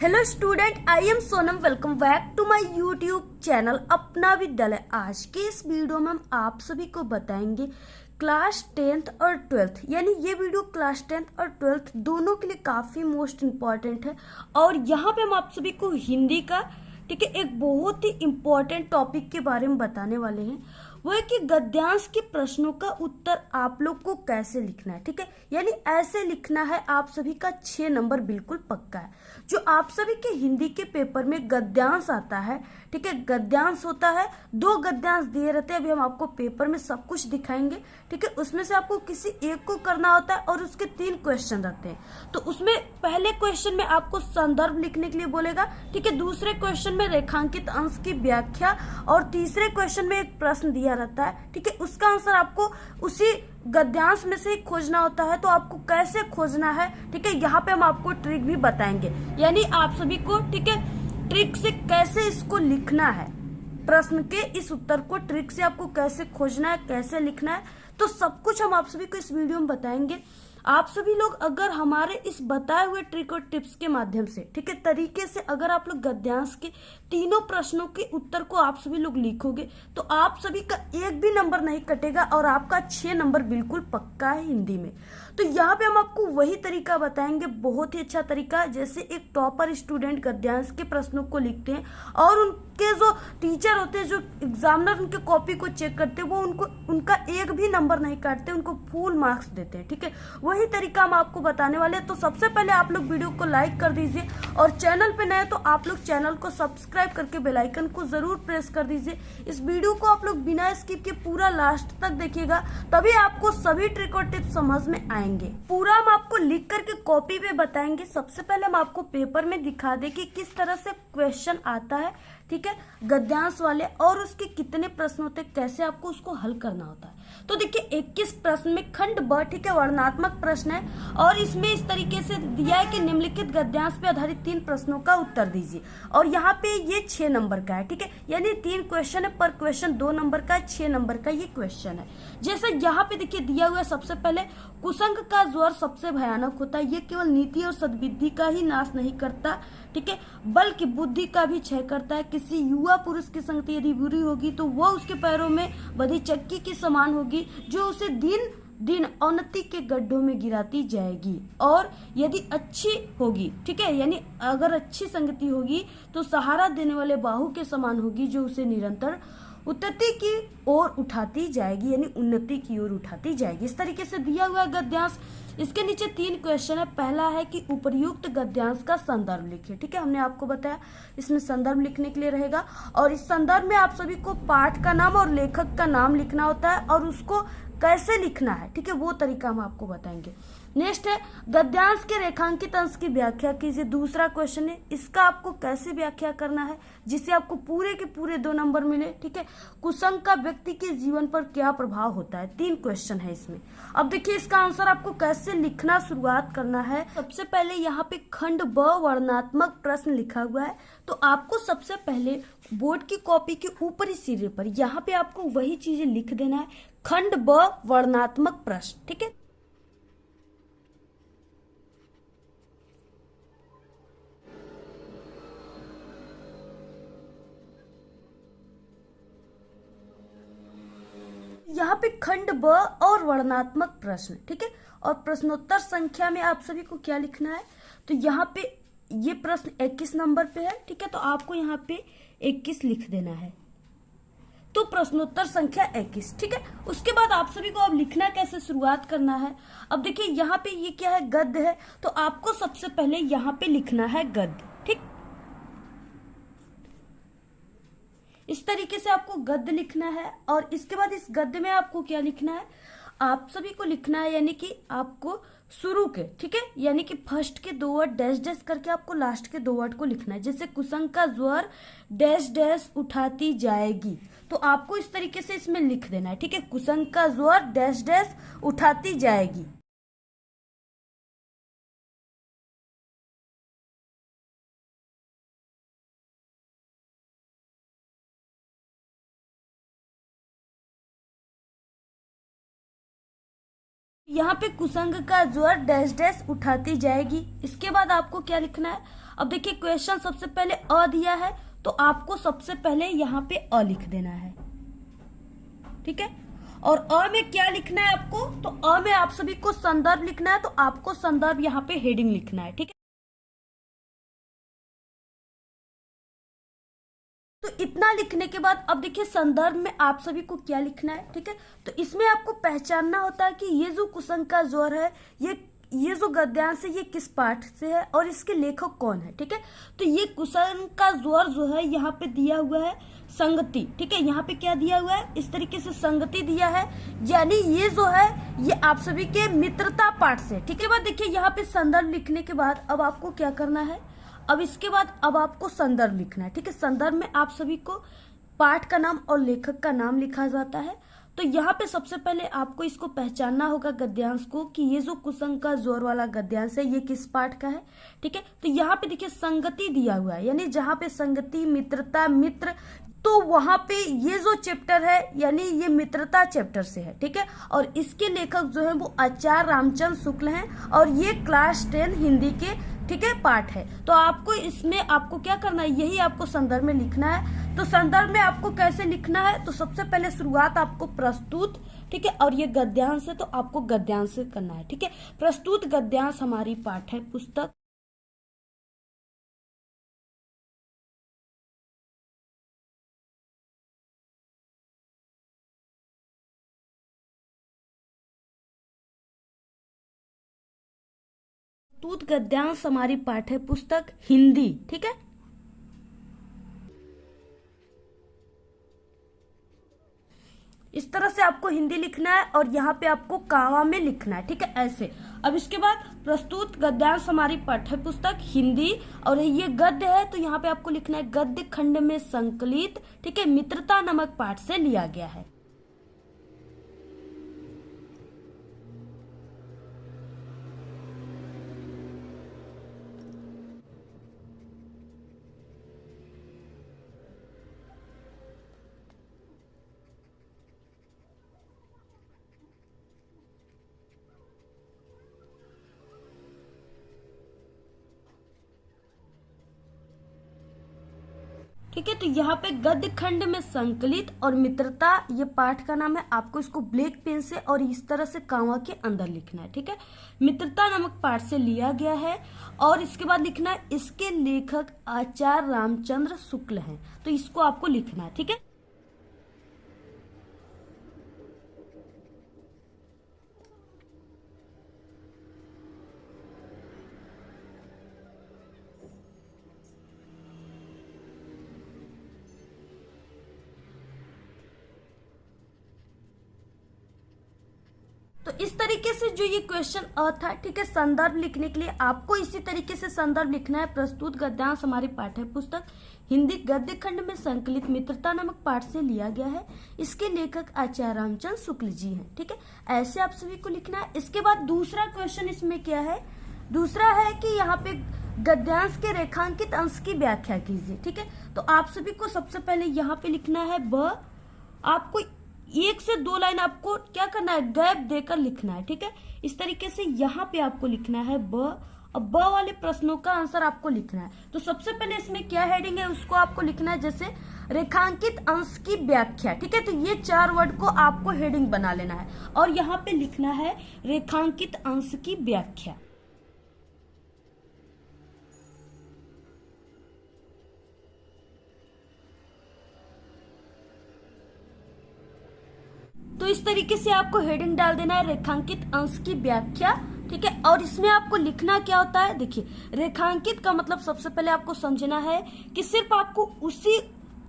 Hello student, I am Sonam. Welcome back to my YouTube channel Apna Vidyalaya. आज के इस video में हम आप सभी को बताएंगे क्लास 10th और 12th, यानी ये वीडियो क्लास 10th और 12th दोनों के लिए काफी मोस्ट इम्पॉर्टेंट है। और यहाँ पे हम आप सभी को हिंदी का ठीक है एक बहुत ही इम्पोर्टेंट टॉपिक के बारे में बताने वाले हैं। वो है कि गद्यांश के प्रश्नों का उत्तर आप लोग को कैसे लिखना है। ठीक है, यानी ऐसे लिखना है। आप सभी का 6 नंबर बिल्कुल पक्का है। जो आप सभी के हिंदी के पेपर में गद्यांश आता है, ठीक है, गद्यांश होता है, 2 गद्यांश दिए रहते हैं। अभी हम आपको पेपर में सब कुछ दिखाएंगे। ठीक है, उसमें से आपको किसी एक को करना होता है और उसके 3 क्वेश्चन रहते हैं। तो उसमें पहले क्वेश्चन में आपको संदर्भ लिखने के लिए बोलेगा। ठीक है, दूसरे क्वेश्चन में रेखांकित अंश की व्याख्या और तीसरे क्वेश्चन में एक प्रश्न दिया रहता है। ठीक है, उसका आंसर आपको उसी गद्यांश में से ही खोजना होता है। तो आपको कैसे खोजना है, ठीक है, यहाँ पे हम आपको ट्रिक भी बताएंगे। यानी आप सभी को ठीक है ट्रिक से कैसे इसको लिखना है, प्रश्न के इस उत्तर को ट्रिक से आपको कैसे खोजना है, कैसे लिखना है, तो सब कुछ हम आप सभी को इस वीडियो में बताएंगे। आप सभी लोग अगर हमारे इस बताए हुए ट्रिक और टिप्स के माध्यम से ठीक है तरीके से अगर आप लोग गद्यांश के तीनों प्रश्नों के उत्तर को आप सभी लोग लिखोगे तो आप सभी का एक भी नंबर नहीं कटेगा और आपका 6 नंबर बिल्कुल पक्का है हिंदी में। तो यहाँ पे हम आपको वही तरीका बताएंगे, बहुत ही अच्छा तरीका, जैसे एक टॉपर स्टूडेंट गद्यांश के प्रश्नों को लिखते हैं और उनके जो टीचर होते हैं, जो एग्जामिनर उनके कॉपी को चेक करते हैं, वो उनका एक भी नंबर नहीं काटते, उनको फुल मार्क्स देते हैं। ठीक है, वही तरीका हम आपको बताने वाले हैं। तो सबसे पहले आप लोग वीडियो को लाइक कर दीजिए और चैनल पे नए तो आप लोग चैनल को सब्सक्राइब करके बेल आइकन को जरूर प्रेस कर दीजिए। इस वीडियो को आप लोग बिना स्किप के पूरा लास्ट तक देखिएगा, तभी आपको सभी ट्रिक और टिप्स समझ में आएंगे। पूरा हम आपको लिख करके कॉपी पे बताएंगे। सबसे पहले हम आपको पेपर में दिखा दे कि किस तरह से क्वेश्चन आता है, ठीक है, गद्यांश वाले, और उसके कितने प्रश्न होते हैं, कैसे आपको उसको हल करना होता है। तो देखिए 21 प्रश्न में खंड ब, ठीक है, वर्णनात्मक प्रश्न है और इसमें इस तरीके से दिया है कि निम्नलिखित गद्यांश पे आधारित 3 प्रश्नों का उत्तर दीजिए। और यहाँ पे ये 6 नंबर का है। ठीक है, यानी 3 क्वेश्चन है, पर क्वेश्चन 2 नंबर का है, 6 नंबर का ये क्वेश्चन है। जैसे यहाँ पे देखिए दिया हुआ है, सबसे पहले कुसंग का ज्वर सबसे भयानक होता है। ये केवल नीति और सद्बुद्धि का ही नाश नहीं करता, ठीक है, बल्कि बुद्धि का भी क्षय करता है। किसी युवा पुरुष की संगति यदि बुरी होगी तो वह उसके पैरों में बधी चक्की के समान होगी, जो उसे दिन दिन अवनति के गड्ढों में गिराती जाएगी। और यदि अच्छी होगी, ठीक है, यानी अगर अच्छी संगति होगी तो सहारा देने वाले बाहु के समान होगी, जो उसे निरंतर उन्नति की ओर उठाती जाएगी, यानी उन्नति की ओर उठाती जाएगी। इस तरीके से दिया हुआ गद्यांश। इसके नीचे 3 क्वेश्चन है। पहला है कि उपर्युक्त गद्यांश का संदर्भ लिखिए। ठीक है, हमने आपको बताया इसमें संदर्भ लिखने के लिए रहेगा और इस संदर्भ में आप सभी को पाठ का नाम और लेखक का नाम लिखना होता है और उसको कैसे लिखना है, ठीक है, वो तरीका हम आपको बताएंगे। नेक्स्ट है गद्यांश के रेखांकित अंश की व्याख्या कीजिए। दूसरा क्वेश्चन है, इसका आपको कैसे व्याख्या करना है जिससे आपको पूरे के पूरे 2 नंबर मिले। ठीक है, कुसंग का व्यक्ति के जीवन पर क्या प्रभाव होता है। 3 क्वेश्चन है इसमें। अब देखिए इसका आंसर आपको कैसे लिखना शुरुआत करना है। सबसे पहले यहाँ पे खंड ब वर्णनात्मक प्रश्न लिखा हुआ है, तो आपको सबसे पहले बोर्ड की कॉपी के ऊपरी सिरे पर यहाँ पे आपको वही चीजें लिख देना है, खंड ब वर्णनात्मक प्रश्न। ठीक है, यहाँ पे खंड ब और वर्णनात्मक प्रश्न, ठीक है, और प्रश्नोत्तर संख्या में आप सभी को क्या लिखना है। तो यहाँ पे ये प्रश्न 21 नंबर पे है, ठीक है, तो आपको यहाँ पे 21 लिख देना है। तो प्रश्नोत्तर संख्या 21, ठीक है। उसके बाद आप सभी को अब लिखना कैसे शुरुआत करना है। अब देखिए यहाँ पे ये क्या है, गद्य है, तो आपको सबसे पहले यहाँ पे लिखना है गद्य। ठीक, इस तरीके से आपको गद्य लिखना है और इसके बाद इस गद्य में आपको क्या लिखना है, आप सभी को लिखना है, यानी कि आपको शुरू के, ठीक है, यानी कि फर्स्ट के 2 वर्ड डैश डैश करके आपको लास्ट के 2 वर्ड को लिखना है। जैसे कुसंग का ज्वर डैश डैश उठाती जाएगी, तो आपको इस तरीके से इसमें लिख देना है। ठीक है, कुसंग का ज्वर डैश डैश उठाती जाएगी। यहाँ पे कुसंग का ज्वर डैश डैश उठाती जाएगी। इसके बाद आपको क्या लिखना है, अब देखिए क्वेश्चन सबसे पहले अ दिया है, तो आपको सबसे पहले यहाँ पे अ लिख देना है, ठीक है। और अ में क्या लिखना है आपको, तो अ में आप सभी को संदर्भ लिखना है, तो आपको संदर्भ यहाँ पे हेडिंग लिखना है, ठीक है। तो इतना लिखने के बाद अब देखिए संदर्भ में आप सभी को क्या लिखना है, ठीक है। तो इसमें आपको पहचानना होता है कि ये जो कुसंग का ज्वर है, ये जो गद्यांश है, ये किस पाठ से है और इसके लेखक कौन है, ठीक है। तो ये कुसंग का ज्वर जो है यहाँ पे दिया हुआ है संगति, ठीक है। यहाँ पे क्या दिया हुआ है, इस तरीके से संगति दिया है, यानी ये जो है ये आप सभी के मित्रता पाठ से, ठीक है। बाद देखिए यहाँ पे संदर्भ लिखने के बाद अब आपको क्या करना है, अब इसके बाद अब आपको संदर्भ लिखना है, ठीक है। संदर्भ में आप सभी को पाठ का नाम और लेखक का नाम लिखा जाता है। तो यहाँ पे सबसे पहले आपको इसको पहचानना होगा गद्यांश को, कि ये जो कुसंग का जोर वाला गद्यांश है ये किस पाठ का है, ठीक है। तो यहाँ पे देखिए संगति दिया हुआ है, यानी जहाँ पे संगति, मित्रता, मित्र, तो वहां पे ये जो चैप्टर है यानी ये मित्रता चैप्टर से है, ठीक है। और इसके लेखक जो है वो आचार्य रामचंद्र शुक्ल हैं और ये क्लास 10 हिंदी के, ठीक है, पाठ है। तो आपको इसमें आपको क्या करना है, यही आपको संदर्भ में लिखना है। तो संदर्भ में आपको कैसे लिखना है, तो सबसे पहले शुरुआत आपको प्रस्तुत, ठीक है, और ये गद्यांश है तो आपको गद्यांश से करना है, ठीक है। प्रस्तुत गद्यांश हमारी पाठ्य पुस्तक। प्रस्तुत गद्यांश हमारी पाठ्य पुस्तक हिंदी, ठीक है। इस तरह से आपको हिंदी लिखना है और यहाँ पे आपको कावा में लिखना है, ठीक है, ऐसे। अब इसके बाद प्रस्तुत गद्यांश हमारी पाठ्य पुस्तक हिंदी, और ये गद्य है तो यहाँ पे आपको लिखना है गद्य खंड में संकलित, ठीक है, मित्रता नामक पाठ से लिया गया है। ठीक है, तो यहाँ पे गद्य खंड में संकलित और मित्रता ये पाठ का नाम है। आपको इसको ब्लैक पेन से और इस तरह से कांवा के अंदर लिखना है, ठीक है। मित्रता नामक पाठ से लिया गया है और इसके बाद लिखना है इसके लेखक आचार्य रामचंद्र शुक्ल हैं, तो इसको आपको लिखना है, ठीक है। तो इस तरीके से जो ये क्वेश्चन था, ठीक है, संदर्भ लिखने के लिए आपको इसी तरीके से संदर्भ लिखना है। प्रस्तुत गद्यांश हमारी पाठ्य पुस्तक हिंदी गद्य खंड में संकलित मित्रता नामक पाठ से लिया गया है। इसके लेखक आचार्य रामचंद्र शुक्ल जी हैं, ठीक है, ऐसे आप सभी को लिखना है। इसके बाद दूसरा क्वेश्चन इसमें क्या है, दूसरा है कि यहाँ पे गद्यांश के रेखांकित अंश की व्याख्या कीजिए, ठीक है। तो आप सभी को सबसे पहले यहाँ पे लिखना है ब, आपको 1 से 2 लाइन आपको क्या करना है, गैप देकर लिखना है, ठीक है। इस तरीके से यहाँ पे आपको लिखना है ब। अब ब वाले प्रश्नों का आंसर आपको लिखना है। तो सबसे पहले इसमें क्या हेडिंग है उसको आपको लिखना है, जैसे रेखांकित अंश की व्याख्या, ठीक है। तो ये 4 वर्ड को आपको हेडिंग बना लेना है और यहाँ पे लिखना है रेखांकित अंश की व्याख्या। तो इस तरीके से आपको हेडिंग डाल देना है रेखांकित अंश की व्याख्या, ठीक है। और इसमें आपको लिखना क्या होता है, देखिए रेखांकित का मतलब सबसे पहले आपको समझना है कि सिर्फ आपको उसी,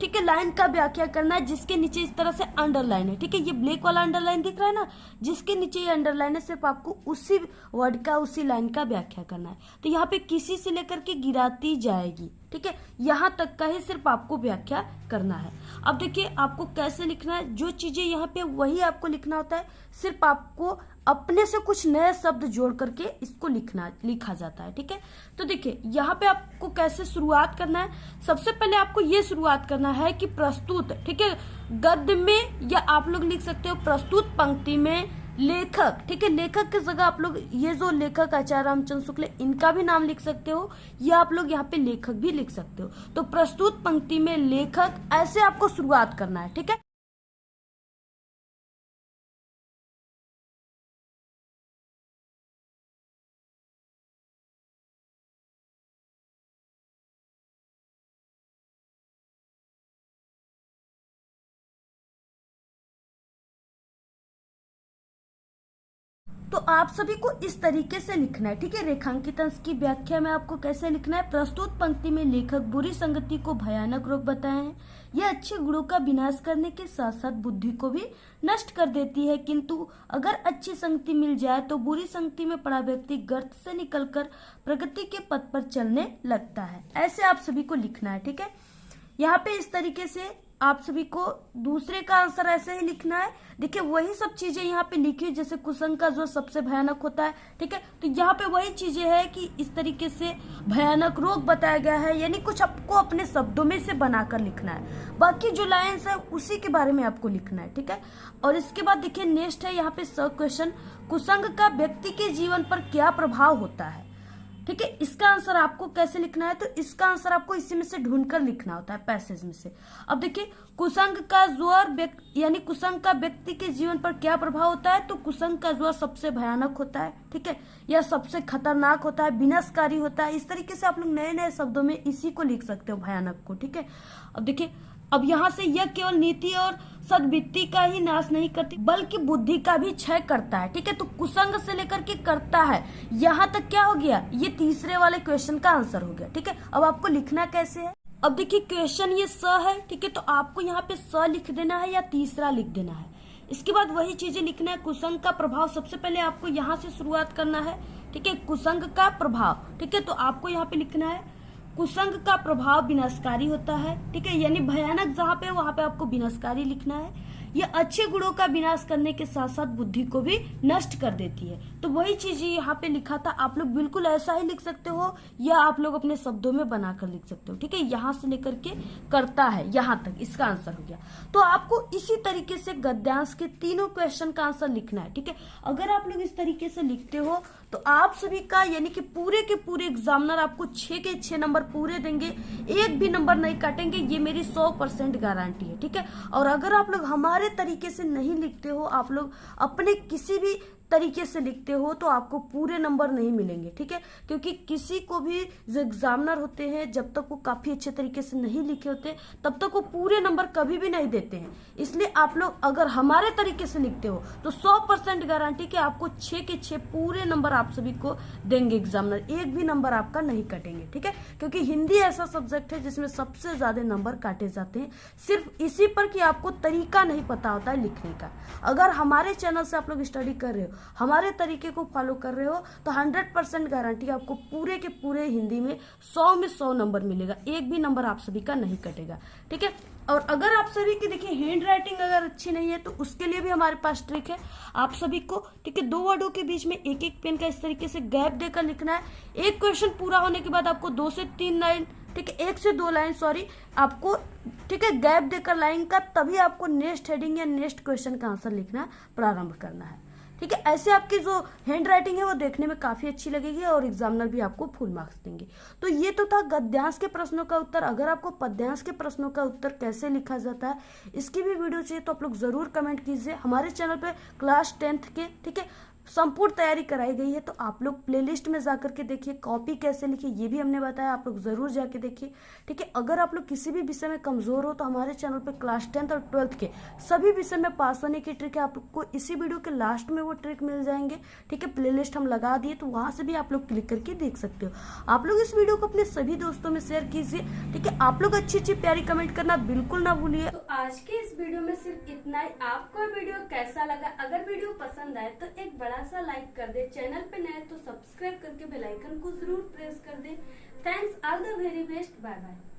ठीक है, लाइन का व्याख्या करना है जिसके नीचे इस तरह से अंडरलाइन है, ठीक है। ये ब्लैक वाला अंडरलाइन दिख रहा है ना, जिसके नीचे ये अंडरलाइन है, सिर्फ आपको उसी वर्ड का, उसी लाइन का व्याख्या करना है। तो यहाँ पे किसी से लेकर के गिराती जाएगी, ठीक है, यहाँ तक का ही सिर्फ आपको व्याख्या करना है। अब देखिए आपको कैसे लिखना है, जो चीजें यहाँ पे वही आपको लिखना होता है, सिर्फ आपको अपने से कुछ नए शब्द जोड़ करके इसको लिखा जाता है, ठीक है। तो देखिए यहाँ पे आपको कैसे शुरुआत करना है, सबसे पहले आपको ये शुरुआत करना है कि प्रस्तुत, ठीक है, गद्य में, या आप लोग लिख सकते हो प्रस्तुत पंक्ति में लेखक, ठीक है, लेखक की जगह आप लोग ये जो लेखक आचार्य रामचंद्र शुक्ल इनका भी नाम लिख सकते हो, या आप लोग यहाँ पे लेखक भी लिख सकते हो। तो प्रस्तुत पंक्ति में लेखक, ऐसे आपको शुरुआत करना है, ठीक है। तो आप सभी को इस तरीके से लिखना है, ठीक है। रेखांकित अंश की व्याख्या में आपको कैसे लिखना है। प्रस्तुत पंक्ति में लेखक बुरी संगति को भयानक रोग बताए हैं। यह अच्छे गुणों का विनाश करने के साथ साथ बुद्धि को भी नष्ट कर देती है, किंतु अगर अच्छी संगति मिल जाए तो बुरी संगति में पड़ा व्यक्ति गर्त से निकलकर प्रगति के पथ पर चलने लगता है। ऐसे आप सभी को लिखना है, ठीक है। यहाँ पे इस तरीके से आप सभी को दूसरे का आंसर ऐसे ही लिखना है। देखिए वही सब चीजें यहाँ पे लिखी, जैसे कुसंग का जो सबसे भयानक होता है, ठीक है। तो यहाँ पे वही चीजें है कि इस तरीके से भयानक रोग बताया गया है, यानी कुछ आपको अपने शब्दों में से बनाकर लिखना है। बाकी जो लाइन्स है उसी के बारे में आपको लिखना है, ठीक है। और इसके बाद देखिए नेक्स्ट है यहाँ पे सब क्वेश्चन, कुसंग का व्यक्ति के जीवन पर क्या प्रभाव होता है, ठीक है। इसका आंसर आपको कैसे लिखना है, तो इसका आंसर आपको इसी में से ढूंढकर लिखना होता है, पैसेज में से। अब देखिए कुसंग का ज्वर, यानी कुसंग का व्यक्ति के जीवन पर क्या प्रभाव होता है, तो कुसंग का ज्वर सबसे भयानक होता है, ठीक है, या सबसे खतरनाक होता है, विनाशकारी होता है। इस तरीके से आप लोग नए नए शब्दों में इसी को लिख सकते हो, भयानक को, ठीक है। अब देखिए अब यहाँ से यह केवल नीति और सद्वृत्ति का ही नाश नहीं करती बल्कि बुद्धि का भी क्षय करता है, ठीक है। तो कुसंग से लेकर के करता है, यहाँ तक क्या हो गया, ये तीसरे वाले क्वेश्चन का आंसर हो गया, ठीक है। अब आपको लिखना कैसे है, अब देखिए क्वेश्चन ये स है, ठीक है, तो आपको यहाँ पे स लिख देना है या तीसरा लिख देना है। इसके बाद वही चीजें लिखना है। कुसंग का प्रभाव, सबसे पहले आपको यहाँ से शुरुआत करना है, ठीक है, कुसंग का प्रभाव, ठीक है। तो आपको यहाँ पे लिखना है कुसंग का प्रभाव विनाशकारी होता है, ठीक है, यानी भयानक जहाँ पे वहां पे आपको विनाशकारी लिखना है। यह अच्छे गुणों का विनाश करने के साथ साथ बुद्धि को भी नष्ट कर देती है। तो वही चीज यहाँ पे लिखा था, आप लोग बिल्कुल ऐसा ही लिख सकते हो या आप लोग अपने शब्दों में बनाकर लिख सकते हो, ठीक है। यहाँ से लेकर के करता है यहाँ तक, इसका आंसर हो गया। तो आपको इसी तरीके से गद्यांश के तीनों क्वेश्चन का आंसर लिखना है, ठीक है। अगर आप लोग इस तरीके से लिखते हो तो आप सभी का यानी कि पूरे के पूरे एग्जामिनर आपको 6 के 6 नंबर पूरे देंगे, एक भी नंबर नहीं काटेंगे, ये मेरी 100% गारंटी है, ठीक है। और अगर आप लोग हमारे तरीके से नहीं लिखते हो, आप लोग अपने किसी भी तरीके से लिखते हो तो आपको पूरे नंबर नहीं मिलेंगे, ठीक है। क्योंकि किसी को भी जो एग्जामिनर होते हैं जब तक वो काफी अच्छे तरीके से नहीं लिखे होते तब तक वो पूरे नंबर कभी भी नहीं देते हैं। इसलिए आप लोग अगर हमारे तरीके से लिखते हो तो 100% गारंटी कि आपको 6 के 6 पूरे नंबर आप सभी को देंगे एग्जामिनर, एक भी नंबर आपका नहीं कटेंगे, ठीक है। क्योंकि हिंदी ऐसा सब्जेक्ट है जिसमें सबसे ज्यादा नंबर काटे जाते हैं, सिर्फ इसी पर कि आपको तरीका नहीं पता होता है लिखने का। अगर हमारे चैनल से आप लोग स्टडी कर रहे हो, हमारे तरीके को फॉलो कर रहे हो, तो 100% गारंटी आपको पूरे के पूरे हिंदी में 100 में 100 नंबर मिलेगा, एक भी नंबर आप सभी का नहीं कटेगा, ठीक है। और अगर आप सभी की देखिए हैंड राइटिंग अगर अच्छी नहीं है तो उसके लिए भी हमारे पास ट्रिक है। आप सभी को, ठीक है, 2 वर्डों के बीच में एक एक पेन का इस तरीके से गैप देकर लिखना है। एक क्वेश्चन पूरा होने के बाद आपको 2 से 3 लाइन, ठीक है, 1 से 2 लाइन सॉरी आपको, ठीक है, गैप देकर लाइन का, तभी आपको नेक्स्ट हेडिंग या नेक्स्ट क्वेश्चन का आंसर लिखना प्रारंभ करना है, ठीक है। ऐसे आपकी जो हैंड राइटिंग है वो देखने में काफी अच्छी लगेगी और एग्जामिनर भी आपको फुल मार्क्स देंगे। तो ये तो था गद्यांश के प्रश्नों का उत्तर। अगर आपको पद्यांश के प्रश्नों का उत्तर कैसे लिखा जाता है इसकी भी वीडियो चाहिए तो आप लोग जरूर कमेंट कीजिए। हमारे चैनल पे क्लास 10th के, ठीक है, संपूर्ण तैयारी कराई गई है, तो आप लोग प्लेलिस्ट में जाकर के देखिए, कॉपी कैसे लिखिए ये भी हमने बताया, आप लोग जरूर जाके देखिए, ठीक है। अगर आप लोग किसी भी विषय में कमजोर हो तो हमारे चैनल पे क्लास 10th और 12th के सभी विषय में पास होने की ट्रिक है, आपको इसी वीडियो के लास्ट में वो ट्रिक मिल जाएंगे, ठीक है। प्लेलिस्ट हम लगा दिए तो वहां से भी आप लोग क्लिक करके देख सकते हो। आप लोग इस वीडियो को अपने सभी दोस्तों में शेयर कीजिए, ठीक है। आप लोग अच्छी अच्छी प्यारी कमेंट करना बिल्कुल ना भूलिए। तो आज के इस वीडियो में सिर्फ इतना ही। आपको वीडियो कैसा लगा, अगर वीडियो पसंद आए तो एक बड़ा सा लाइक कर दे, चैनल पे नए तो सब्सक्राइब करके बेल आइकन को जरूर प्रेस कर दे। Thanks, all the very best, bye bye.